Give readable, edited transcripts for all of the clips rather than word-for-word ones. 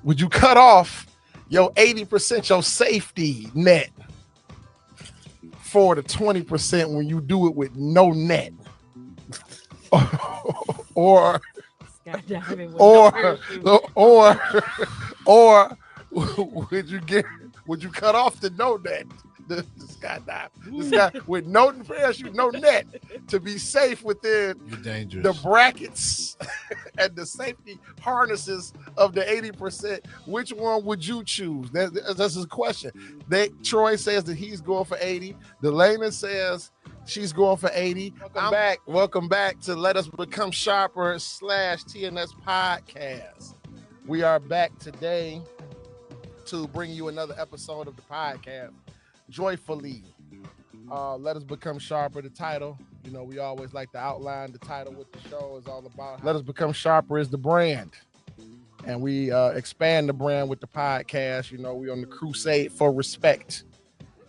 would you cut off your 80%, your safety net, for the 20% when you do it with no net? or Skydiving with no or parachute. or would you cut off the no net, the skydive, the sky with no parachute, no net, to be safe within You're dangerous. the brackets and the safety harnesses of the 80%? Which one would you choose? That's his question. Troy says that he's going for 80. Delana says she's going for 80. Welcome back to Let Us Become Sharper / TNS podcast. We are back today to bring you another episode of the podcast, joyfully. Let Us Become Sharper, the title. You know, we always like to outline the title, what the show is all about. Let Us Become Sharper is the brand, and we expand the brand with the podcast. You know, we're on the crusade for respect,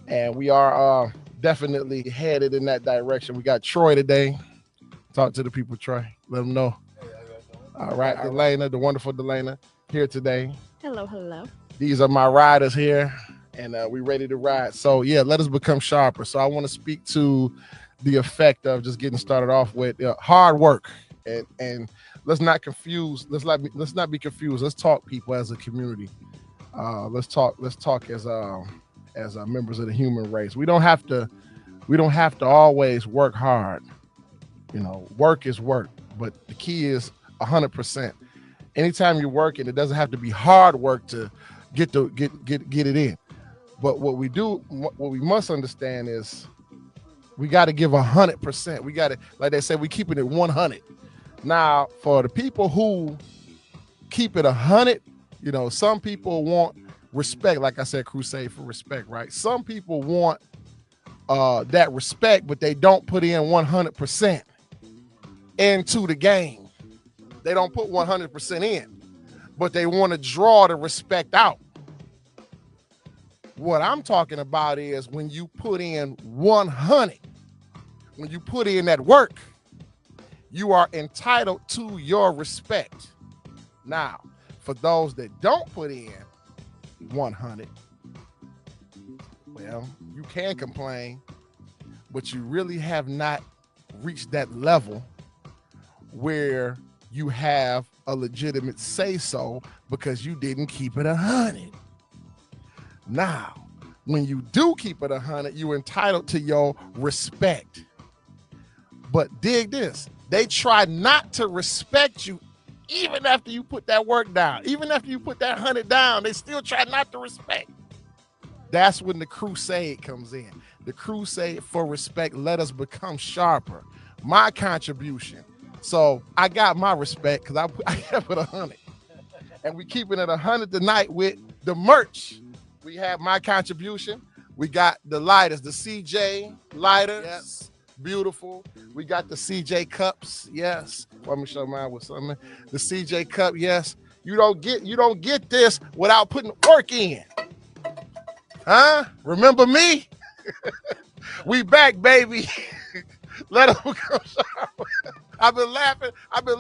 and we are definitely headed in that direction. We got Troy today. Talk to the people, Troy. Let them know. All right, Delana, the wonderful Delana, here today. Hello, hello. These are my riders here, and we ready to ride. So yeah, let us become sharper. So I want to speak to the effect of just getting started off with hard work, and let's not confuse. Let's not be confused. Let's talk people as a community. Let's talk as members of the human race. We don't have to always work hard. You know, work is work, but the key is 100%. Anytime you're working, it doesn't have to be hard work to get it in. But what we must understand is we got to give 100%. We got to, like they say, we keeping it 100. Now, for the people who keep it 100, you know, some people want respect. Like I said, crusade for respect, right? Some people want that respect, but they don't put in 100% into the game. They don't put 100% in, but they want to draw the respect out. What I'm talking about is when you put in 100, when you put in that work, you are entitled to your respect. Now, for those that don't put in 100, well, you can complain, but you really have not reached that level where you have a legitimate say-so because you didn't keep it 100. Now, when you do keep it 100, you're entitled to your respect. But dig this, they try not to respect you even after you put that work down. Even after you put that 100 down, they still try not to respect. That's when the crusade comes in. The crusade for respect. Let us become sharper. My contribution. So I got my respect because I kept it 100. And we keeping it 100 tonight with the merch. We have my contribution. We got the lighters, the CJ lighters. Yes. Beautiful. We got the CJ cups. Yes. Let me show mine with something. The CJ cup. Yes. You don't get this without putting work in. Huh? Remember me? We back, baby. Let us become sharper. I've been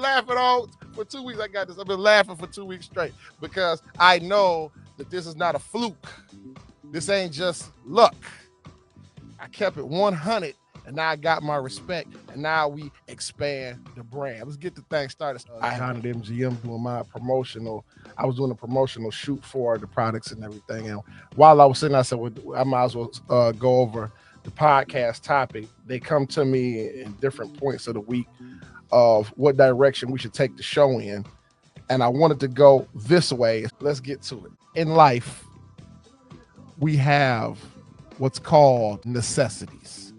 laughing all for 2 weeks. I got this. I've been laughing for 2 weeks straight because I know that this is not a fluke. This ain't just luck. I kept it 100, and now I got my respect, and now we expand the brand. Let's get the thing started. I honored MGM doing my promotional. I was doing a promotional shoot for the products and everything. And while I was sitting, I said, well, I might as well go over the podcast topic. They come to me in different points of the week of what direction we should take the show in. And I wanted to go this way. Let's get to it. In life, we have what's called necessities.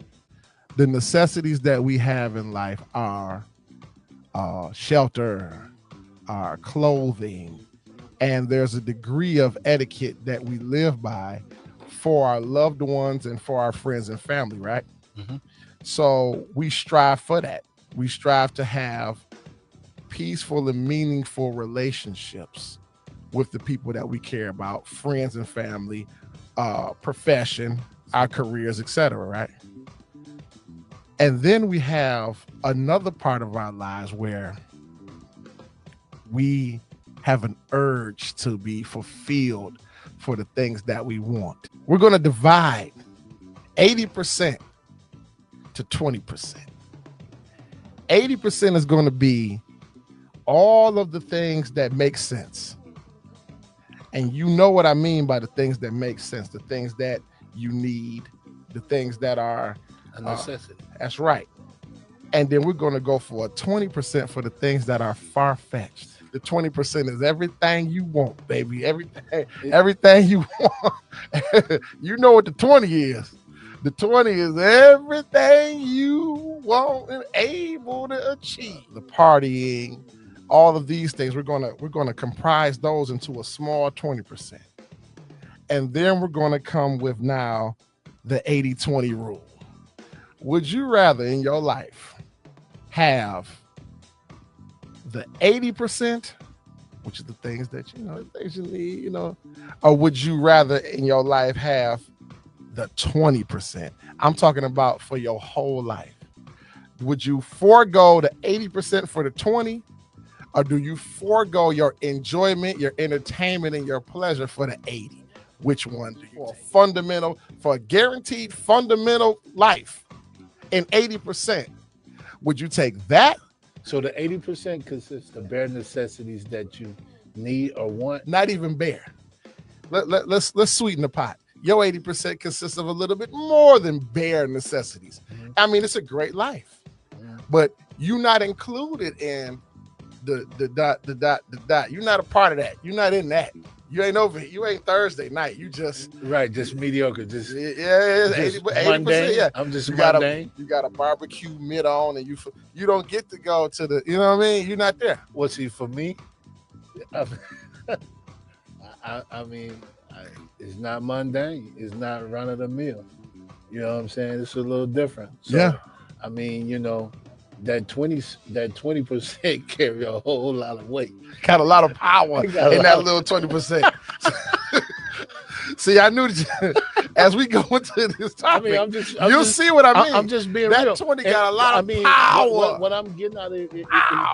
The necessities that we have in life are shelter, our clothing, and there's a degree of etiquette that we live by for our loved ones and for our friends and family, right? Mm-hmm. So we strive for that. We strive to have peaceful and meaningful relationships with the people that we care about, friends and family, profession, our careers, etc., right? And then we have another part of our lives where we have an urge to be fulfilled for the things that we want. We're going to divide 80% to 20%. 80% is going to be all of the things that make sense. And you know what I mean by the things that make sense, the things that you need, the things that are a necessity. That's right. And then we're going to go for a 20% for the things that are far-fetched. The 20% is everything you want, baby. Everything you want. You know what the 20 is. The 20 is everything you want and able to achieve. The partying, all of these things, we're gonna comprise those into a small 20%. And then we're gonna come with now the 80-20 rule. Would you rather in your life have the 80%, which is the things that the things you need, or would you rather in your life have the 20%? I'm talking about for your whole life. Would you forego the 80% for the 20, or do you forego your enjoyment, your entertainment, and your pleasure for the 80? Which one do you take? For a guaranteed fundamental life in 80%, would you take that? So the 80% consists of bare necessities that you need or want? Not even bare. Let's sweeten the pot. Your 80% consists of a little bit more than bare necessities. Mm-hmm. I mean, it's a great life, but you're not included in the dot. You're not a part of that. You're not in that. You ain't over. You ain't Thursday night. You just just mediocre. Just 80%. Yeah, I'm just mundane. You got a barbecue mitt on, and you don't get to go to the. You know what I mean? You're not there. Well, see, for me, I mean, it's not mundane. It's not run of the mill. You know what I'm saying? It's a little different. So, yeah. I mean, that 20% carry a whole lot of weight. Got a lot of power in that little 20%. See, I knew that as we go into this topic, you'll see what I mean. I'm just being that real. 20 got a lot of power. What I'm getting out of it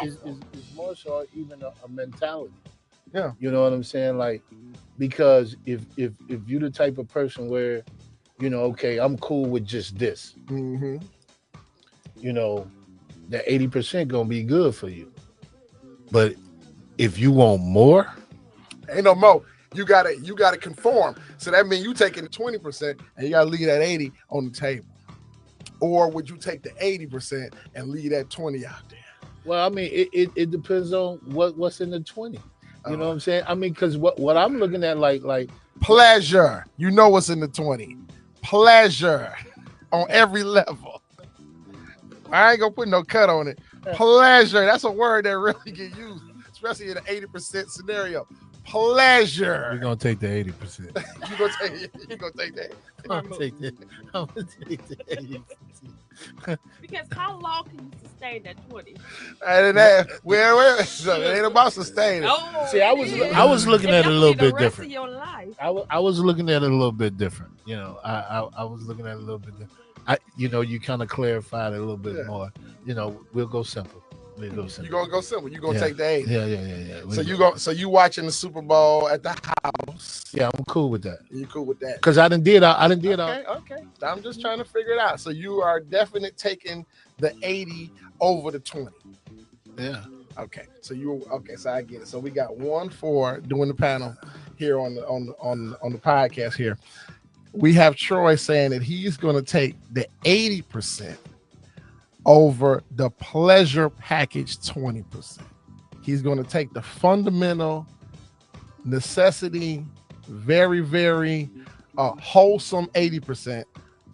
is more so even a mentality. Yeah. You know what I'm saying? Like, because if you're the type of person where, okay, I'm cool with just this. Mm-hmm. That 80% gonna be good for you. But if you want more, ain't no more. You gotta conform. So that means you taking the 20% and you gotta leave that 80 on the table. Or would you take the 80% and leave that 20 out there? Well, I mean, it depends on what's in the 20. You know what I'm saying? I mean, because what I'm looking at, like pleasure. You know what's in the 20. Pleasure on every level. I ain't gonna put no cut on it. Pleasure. That's a word that really get used, especially in an 80% scenario. Pleasure. We're gonna take the 80%. You gonna take that. I'm gonna take the 80%. Because how long can you sustain that 20? So it ain't about sustaining. Oh, see, I was looking at it a little bit different. Your life. I was looking at it a little bit different. I was looking at it a little bit different. You kind of clarified it a little bit more. We'll go simple. You're gonna go simple. You're gonna take the 80. Yeah. So you watching the Super Bowl at the house. Yeah, I'm cool with that. You cool with that? Because I done did all. Okay. I'm just trying to figure it out. So you are definitely taking the 80 over the 20. Yeah. Okay. So so I get it. So we got 1 for doing the panel here on the podcast here. We have Troy saying that he's going to take the 80% over the pleasure package 20%. He's going to take the fundamental necessity, very, very wholesome 80%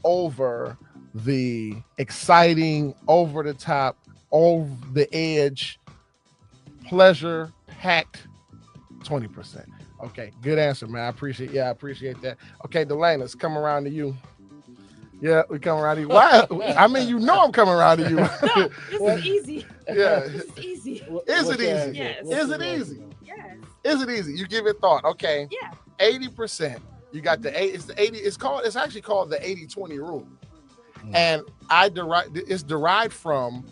over the exciting, over the top, over the edge, pleasure packed 20%. Okay, good answer, man. I appreciate that. Okay, Delane, let's come around to you. Yeah, we come around to you. Why? I mean, I'm coming around to you. No, this is easy. Yeah. This is easy. Is it easy? Yes. Is it easy? Yes. Is it easy? You give it thought. Okay. Yeah. 80%. You got the 8. It's the 80. It's actually called the 80-20 rule. And it's derived from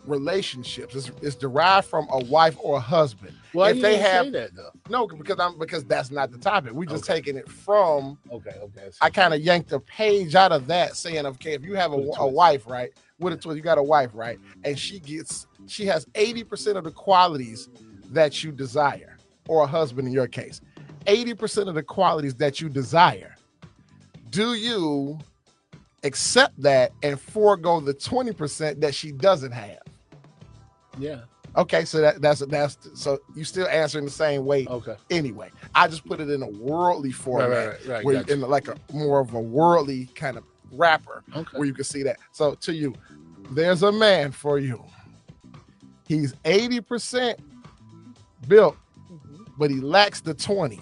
relationships. It's derived from a wife or a husband. Why if you they didn't have say that though? no, because that's not the topic. We just Okay. taking it from. Okay. I kind of yanked a page out of that, saying, okay, if you have a wife, right, with a twist, you got a wife, right, and she has 80% of the qualities that you desire, or a husband in your case, 80% of the qualities that you desire. Do you accept that and forego the 20% that she doesn't have? Yeah. Okay, so that's so you still answering the same way. Okay. Anyway, I just put it in a worldly format, Right. where in like a more of a worldly kind of rapper, Okay. where you can see that. So to you, there's a man for you. He's 80% built, but he lacks the 20.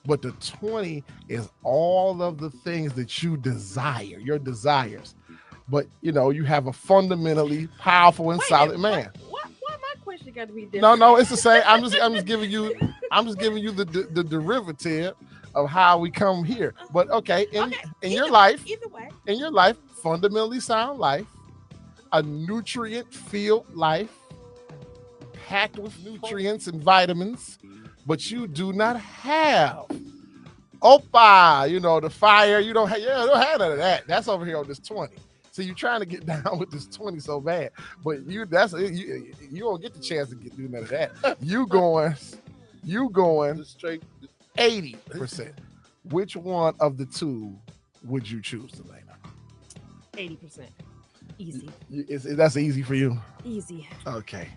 But the 20 is all of the things that you desire, your desires. But you have a fundamentally powerful and solid man. Why my question got to be different? No, it's the same. I'm just giving you the derivative of how we come here. But okay, in your life, either way, in your life, fundamentally sound life, a nutrient-filled life, packed with nutrients and vitamins, but you do not have the fire. You don't have none of that. That's over here on this 20. So you're trying to get down with this 20 so bad, but you don't get the chance to do none of that. You going straight 80%. Which one of the two would you choose, Delana? 80%. Easy. That's easy for you? Easy. Okay.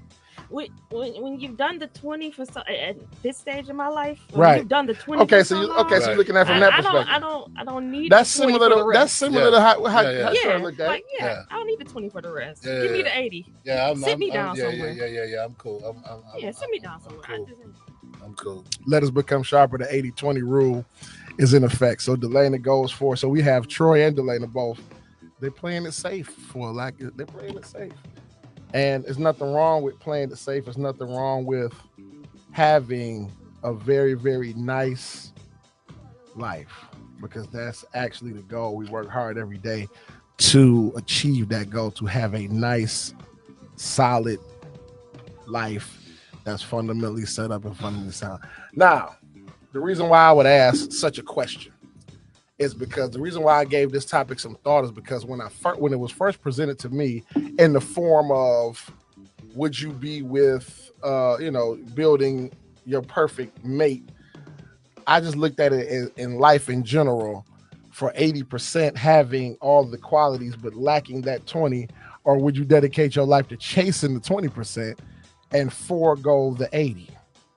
When you've done the 20 at this stage of my life, right? You've done the 20. Okay, so you're looking at it from that perspective. I don't need. That's similar to how I looked at. I don't need the 20 for the rest. Give me the 80. Yeah, sit me down somewhere. Yeah. I'm cool. Sit me down somewhere. I'm cool. Let us become sharper. The 80-20 rule is in effect. So Delana goes for. So we have Troy and Delana both. They're playing it safe they're playing it safe. And there's nothing wrong with playing it safe. There's nothing wrong with having a very, very nice life, because that's actually the goal. We work hard every day to achieve that goal, to have a nice, solid life that's fundamentally set up and fundamentally sound. Now, the reason why I would ask such a question is because the reason why I gave this topic some thought is because when it was first presented to me in the form of, would you be with, building your perfect mate, I just looked at it in life in general, for 80% having all the qualities but lacking that 20, or would you dedicate your life to chasing the 20% and forego the 80?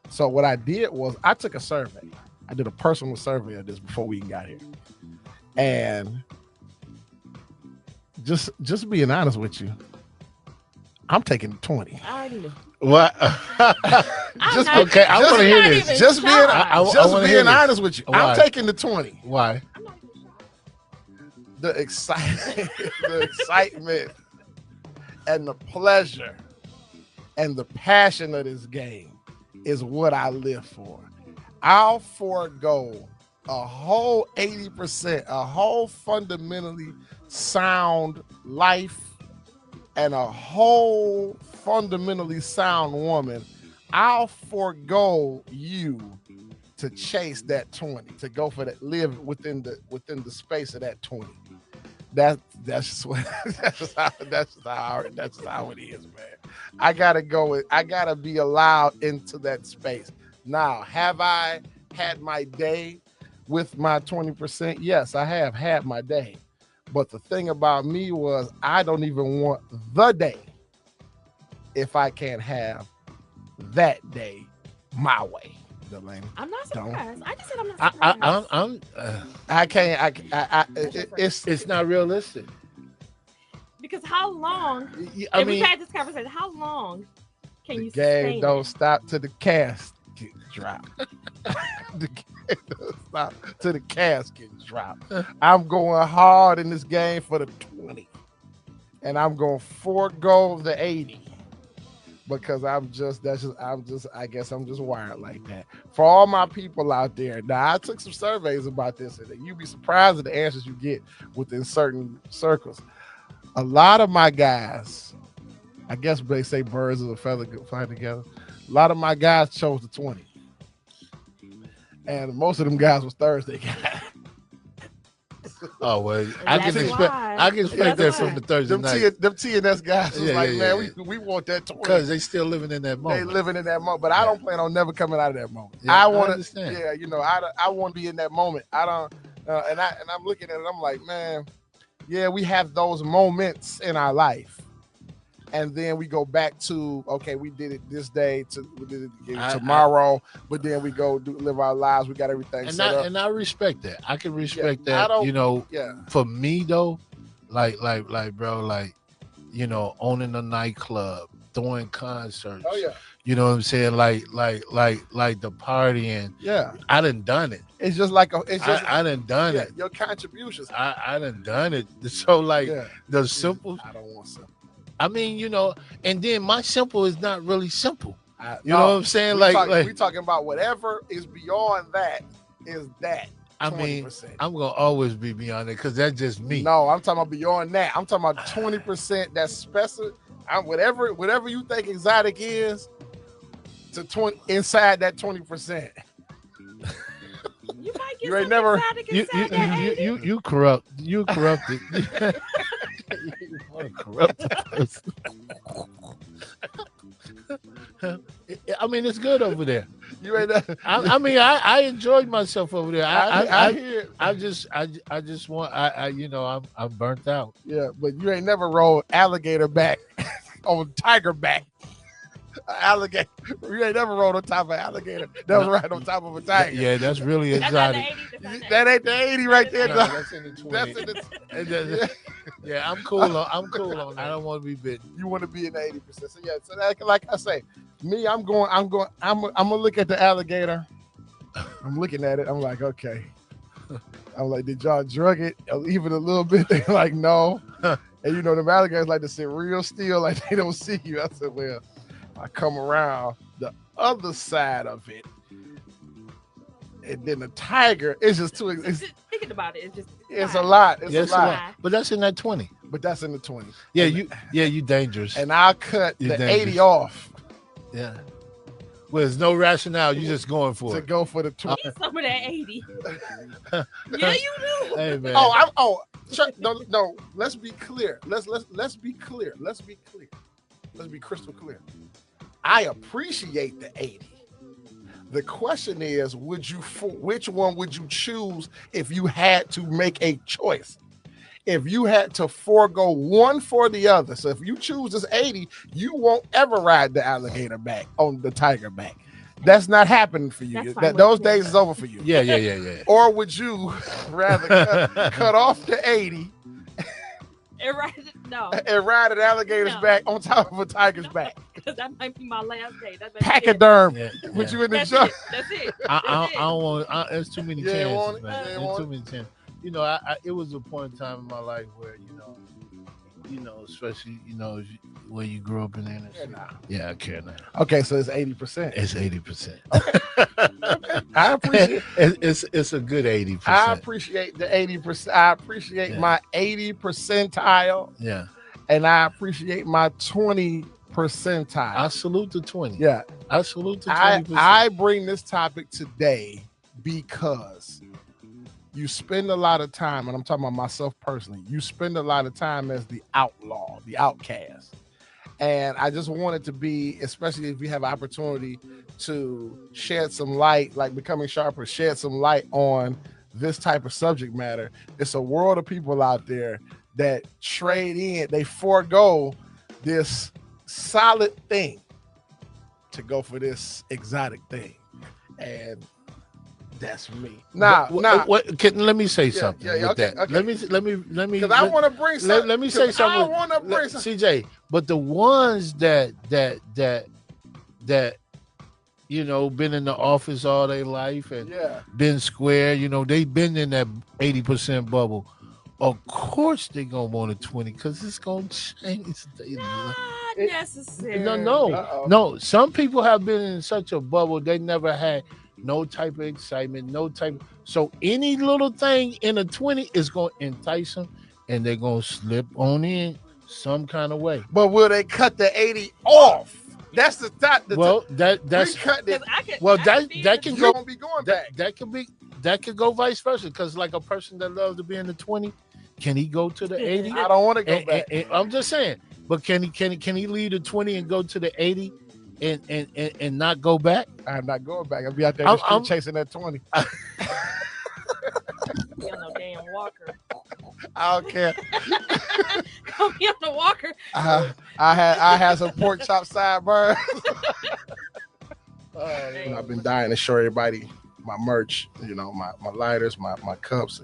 So what I did was I took a survey. I did a personal survey of this before we got here. And just being honest with you, I'm taking the 20. I already knew. What? I want to hear this. Just being honest with you, Why? I'm taking the 20. Why? The excitement, and the pleasure and the passion of this game is what I live for. I'll forego a whole 80%, a whole fundamentally sound life, and a whole fundamentally sound woman. I'll forego you to chase that 20, to go for that, live within the space of that 20. That's just how it is, man. I gotta be allowed into that space. Now, have I had my day with my 20%? Yes, I have had my day. But the thing about me was, I don't even want the day if I can't have that day my way. Delana, I'm not surprised. I just said I'm not surprised. I can't. It's not realistic. Because how long? We've had this conversation. How long can you sustain? The game don't stop till the casket drop. The game don't stop till the casket drop. I'm going hard in this game for the 20, and I'm going to forego the 80. Because I guess I'm just wired like that. For all my people out there, now I took some surveys about this, and you'd be surprised at the answers you get within certain circles. A lot of my guys I guess they say birds of a feather fly together. A lot of my guys chose the 20. And most of them guys was Thursday guys. Oh well, I can expect that from the Thursday night. Them TNS guys was man, we want that 20 because they still living in that moment. They living in that moment, but I don't plan on never coming out of that moment. I want to, I want to be in that moment. I don't, and I'm looking at it. I'm like, man, we have those moments in our life. And then we go back to, okay, we did it this day, we did it tomorrow, but then we go live our lives. We got everything set up. And I respect that. I can respect that. For me though, like, bro, like, owning a nightclub, throwing concerts. Oh yeah. You know what I'm saying? Like the partying. Yeah. I done it. It's just like I done it. Your contributions. I done it. So the simple. I don't want simple. I mean, and then my simple is not really simple. You know what I'm saying? We talking about whatever is beyond that is that. 20%. I mean, I'm gonna always be beyond it because that's just me. No, I'm talking about beyond that. I'm talking about 20%. That's special. Whatever you think exotic is, to 20 inside that 20%. You might get you ain't never. You corrupt. You corrupted. You want to corrupt the person. I mean, it's good over there. You ain't. I mean, I enjoyed myself over there. I hear. I just want. I'm burnt out. Yeah, but you ain't never rolled alligator back on tiger back. Alligator. You ain't never rode on top of an alligator. That was right on top of a tiger. Yeah, that's really exotic. That ain't the 80 right there. No, that's in the 20. That's in the, yeah, I'm cool on that. I don't want to be bitten. You want to be in the 80%. So yeah, so like I say, me, I'm gonna look at the alligator. I'm looking at it. I'm like, okay. I'm like, did y'all drug it even a little bit? They're like, no. And the alligators like to sit real still, like they don't see you. I said, well, I come around the other side of it, and then the tiger is just too. Thinking about it, it's a lot. It's a lot. But that's in that 20. But that's in the 20. Yeah, you dangerous. And I'll cut the 80 off. Yeah. Well, there's no rationale. You're just going for it. To go for the 20. Some of that 80. Yeah, you do. Hey man. No. Let's be clear. Let's be clear. Let's be crystal clear. I appreciate the 80. The question is, which one would you choose if you had to make a choice? If you had to forego one for the other. So if you choose this 80, you won't ever ride the alligator back on the tiger back. That's not happening for you. Those days is over for you. Yeah. Or would you rather cut off the 80 and ride an alligator's back on top of a tiger's back? Because that might be my last day. Pachyderm. Put you in the junk. That's it. I don't want. There's too many chances, man. There's too many chances. It was a point in time in my life where especially when you grew up in the inner city. Yeah, I care now. Okay, so it's 80%. It's 80%. Okay. I appreciate it's a good 80%. I appreciate the 80%. I appreciate my 80 percentile. Yeah. And I appreciate my 20 percentile. I salute the 20. Yeah. I salute the 20%. I bring this topic today because you spend a lot of time, and I'm talking about myself personally, you spend a lot of time as the outlaw, the outcast. And I just want it to be, especially if you have opportunity to shed some light, like Becoming Sharper, shed some light on this type of subject matter. It's a world of people out there that trade in, they forego this solid thing to go for this exotic thing. And that's me. Let me say something with that. Okay. Let me because I want to bring something. Let me say something. I want to bring something. CJ, but the ones that been in the office all their life and been square, they've been in that 80% bubble. Of course they gonna want a 20 because it's gonna change. Not necessarily. No. Some people have been in such a bubble they never had no type of excitement, so any little thing in a 20 is gonna entice them, and they're gonna slip on in some kind of way. But will they cut the 80 off? That's the thought. Well, that's that can go. Be going back. That could go vice versa. Because like a person that loves to be in the 20, can he go to the 80? I don't want to go back. I'm just saying. But can he leave the 20 and go to the 80 and not go back? I'm not going back. I'll be out there in the street chasing that 20. Be on no damn walker. I don't care. Don't be on the walker. I had some pork chop sideburns. I've been dying to show everybody my merch, my lighters, my cups.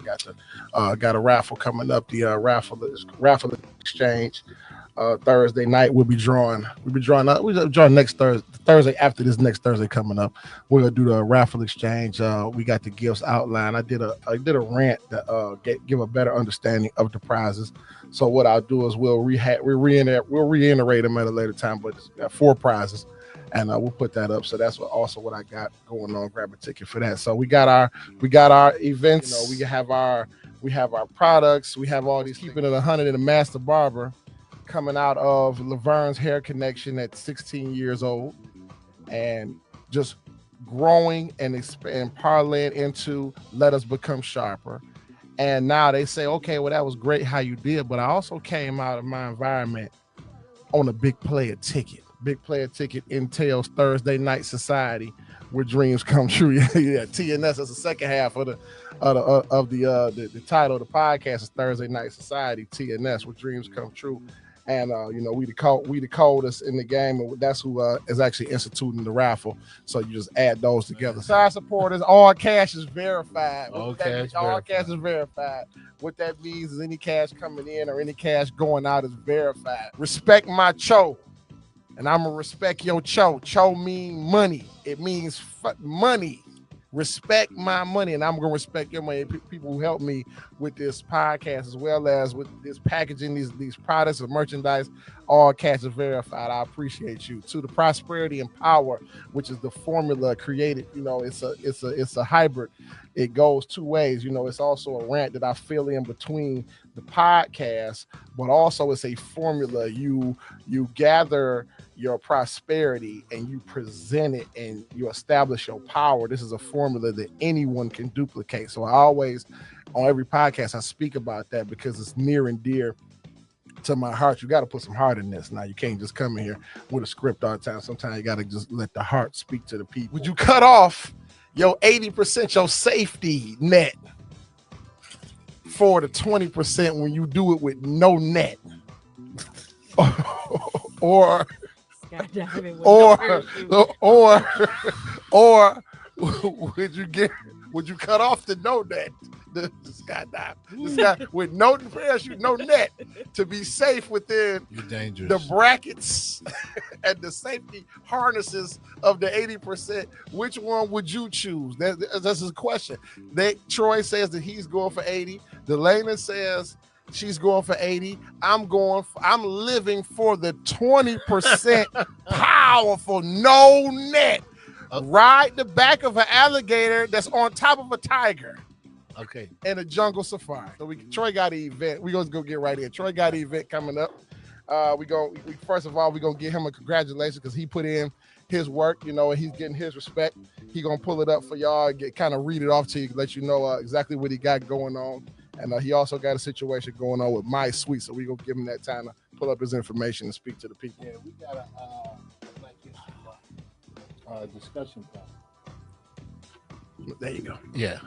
I got a raffle coming up. The raffle exchange. Thursday night we'll be drawing next Thursday after this next Thursday coming up. We're gonna do the raffle exchange. We got the gifts outlined. I did a rant that give a better understanding of the prizes. So what I'll do is we'll reiterate them at a later time, but it's got 4 prizes, and we'll put that up. So that's what I got going on. Grab a ticket for that. So we got our events. We have our products. We have all these. Keeping it 100 in the Master Barber, coming out of Laverne's Hair Connection at 16 years old, and just growing and parlaying into Let Us Become Sharper. And now they say, okay, well, that was great how you did, but I also came out of my environment on a big player ticket. Big player ticket entails Thursday Night Society, where dreams come true. Yeah, TNS is the second half of the title of the podcast is Thursday Night Society, TNS, where dreams come true. And we the coldest in the game, and that's who is actually instituting the raffle. So you just add those together. Side supporters, all cash is verified. All cash is verified. What that means is any cash coming in or any cash going out is verified. Respect my cho, and I'm gonna respect your cho. Cho mean money. It means money. Respect my money, and I'm gonna respect your money. People who help me with this podcast, as well as with this packaging, these products of merchandise, all cash is verified. I appreciate you. To the prosperity and power, which is the formula created. It's a hybrid. It goes 2 ways. It's also a rant that I fill in between the podcast, but also it's a formula. You gather your prosperity and you present it and you establish your power. This is a formula that anyone can duplicate. So I always, on every podcast, I speak about that because it's near and dear to my heart. You got to put some heart in this. Now, you can't just come in here with a script all the time. Sometimes you got to just let the heart speak to the people. Would you cut off your 80%, your safety net, for the 20% when you do it with no net? or would you cut off the no net? The skydive with no parachute, no net, to be safe within the brackets and the safety harnesses of the 80%. Which one would you choose? That's his question. Troy says that he's going for 80. Delana says she's going for 80. I'm living for the 20% powerful no net. Ride the back of an alligator that's on top of a tiger. Okay. And a jungle safari. So Troy got an event. We're going to go get right in. Troy got an event coming up. First of all, we're going to give him a congratulations because he put in his work, and he's getting his respect. He going to pull it up for y'all, kind of read it off to you, let you know exactly what he got going on. And he also got a situation going on with My Suite. So we're going to give him that time to pull up his information and speak to the people. Yeah, we got a Black History discussion panel. There you go. Yeah.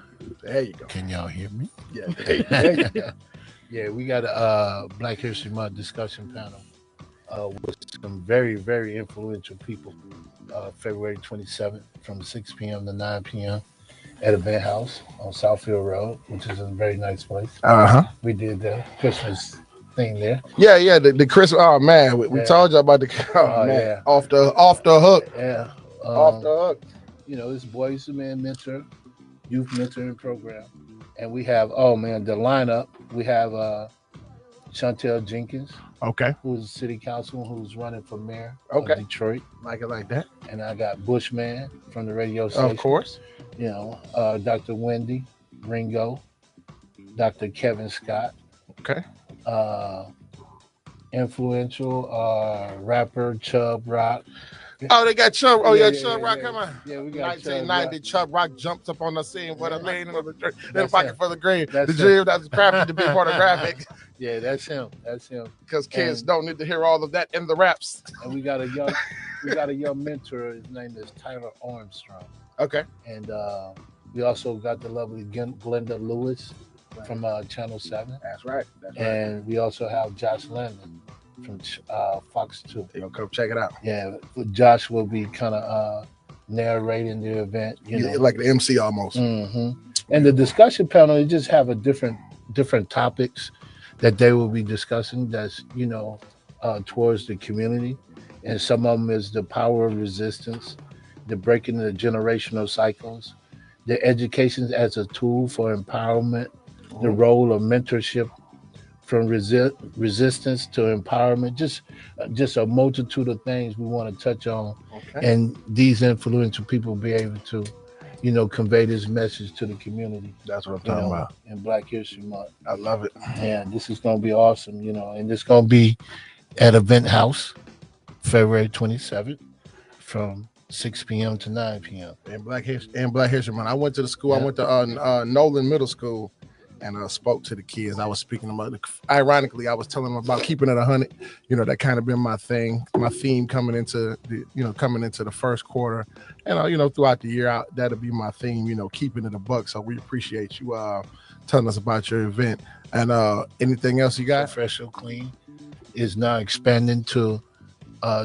There you go. Can y'all hear me? Yeah. There you go. Yeah, we got a Black History Month discussion panel with some very, very influential people. February 27th from 6 p.m. to 9 p.m. at Event House on Southfield Road, which is a very nice place. We did the Christmas thing there. Yeah. The Christmas. Oh man, we told you about the. Oh man, yeah. Off the hook. Yeah. Off the hook. This Boys to Men mentor, youth mentoring program. And we have, the lineup. We have Chantel Jenkins. Okay. Who's city councilman who's running for mayor of Detroit. Like it like that. And I got Bushman from the radio station. Of course. Dr. Wendy Ringo, Dr. Kevin Scott. Okay. influential rapper Chubb Rock. Oh, they got Chubb. Oh, yeah, Chubb Rock. Come on. Yeah, we got 1990. Chubb Rock jumped up on the scene with a lane in the pocket for the grave. That's the dream that's crafty to be pornographic. Yeah, that's him. That's him. Because kids don't need to hear all of that in the raps. And we got a young mentor. His name is Tyler Armstrong. Okay. And we also got the lovely Glenda Lewis from Channel 7. That's right. And we also have Josh Landon from Fox 2. Come check it out. Yeah, Josh will be kind of narrating the event, like the MC almost. Mm-hmm. And the discussion panel, you just have a different topics that they will be discussing. That's towards the community, and some of them is the power of resistance, the breaking the generational cycles, the education as a tool for empowerment, the role of mentorship from resistance to empowerment, just a multitude of things we want to touch on. Okay. And these influential people be able to, convey this message to the community. That's what I'm talking about. In Black History Month. I love it. And this is going to be awesome, and it's going to be at Event House, February 27th from 6 p.m. to 9 p.m. And Black History Month. I went to the school. Yeah. I went to Nolan Middle School and spoke to the kids. I was speaking about it. Ironically, I was telling them about keeping it 100. That kind of been my thing, my theme coming into the first quarter, and throughout the year, that'll be my theme. Keeping it $1. So we appreciate you telling us about your event. And anything else you got? Professional Clean is now expanding to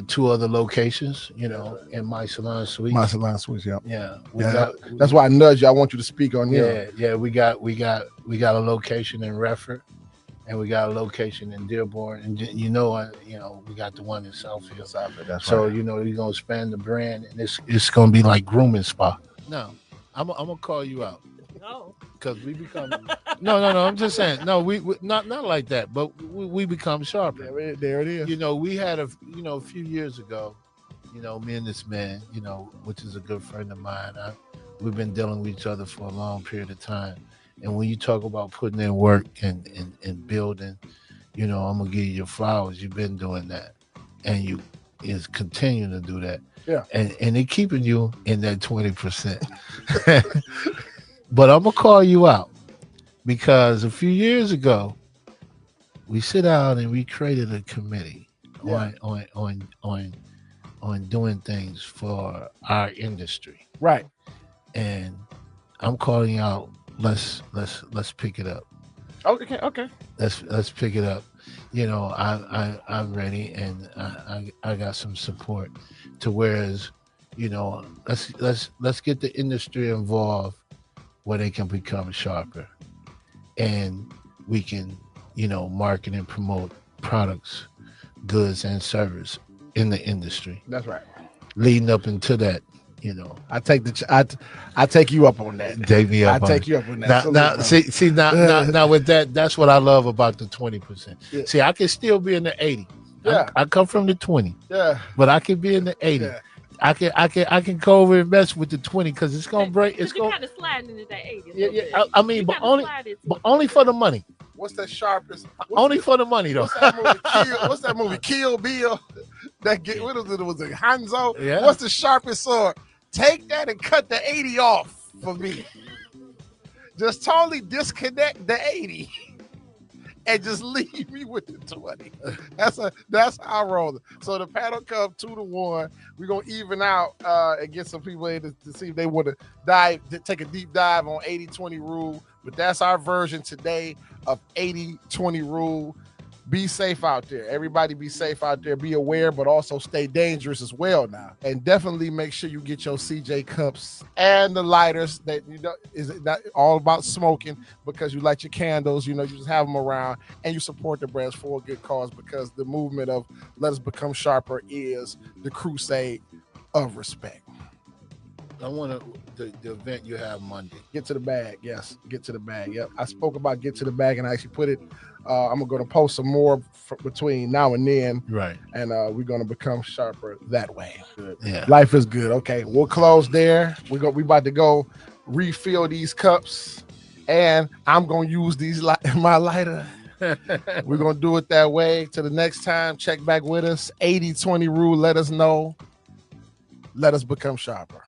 2 other locations, in My Salon Suites. My Salon Suites, yeah. Yeah. That's why I nudged you. I want you to speak on Yeah, we got a location in Redford, and we got a location in Dearborn, and we got the one in Southfield. That's so right. you're gonna expand the brand, and it's gonna be like grooming spa. No, I'm gonna call you out. No. Because we become no. I'm just saying we not like that, but we become sharper. There it is. We had a few years ago, me and this man, which is a good friend of mine. We've been dealing with each other for a long period of time, and when you talk about putting in work and building, I'm gonna give you your flowers. You've been doing that, and you is continuing to do that. Yeah, and they keeping you in that 20%. But I'm gonna call you out because a few years ago, we sit down and we created a committee on doing things for our industry. Right. And I'm calling out. Let's pick it up. Okay. Let's pick it up. I'm ready, and I got some support. To whereas, let's get the industry involved, where they can become sharper, and we can, market and promote products, goods, and service in the industry. That's right. Leading up into that, I take you up on that. Take me up. I take you up on that. Now with that, that's what I love about the 20%. Yeah. See, I can still be in the 80. Yeah. I come from the 20. Yeah. But I can be in the 80. Yeah. I can go over and mess with the 20 because it's gonna break. It's gonna kind of slide into that 80. Yeah. I mean, but only for the money. What's the sharpest? Only for the money though. What's that movie? Kill Bill. What was it? Was it Hanzo? Yeah. What's the sharpest sword? Take that and cut the 80 off for me. Just totally disconnect the 80. And just leave me with the 20. That's how I roll it. So the panel comes 2-1. We're gonna even out and get some people in to see if they want to take a deep dive on 80-20 rule. But that's our version today of 80-20 rule. Be safe out there. Everybody be safe out there. Be aware, but also stay dangerous as well now. And definitely make sure you get your CJ cups and the lighters. That is not all about smoking, because you light your candles. You just have them around, and you support the brands for a good cause, because the movement of Let Us Become Sharper is the crusade of respect. I want the event you have Monday. Get to the bag. Yes, get to the bag. Yep. I spoke about get to the bag, and I actually put it. I'm going to post some more between now and then. Right. And we're going to become sharper that way. Good. Yeah. Life is good. Okay, we'll close there. We about to go refill these cups, and I'm going to use my lighter We're going to do it that way. Till the next time, check back with us. 80-20 rule. Let us know. Let us become sharper.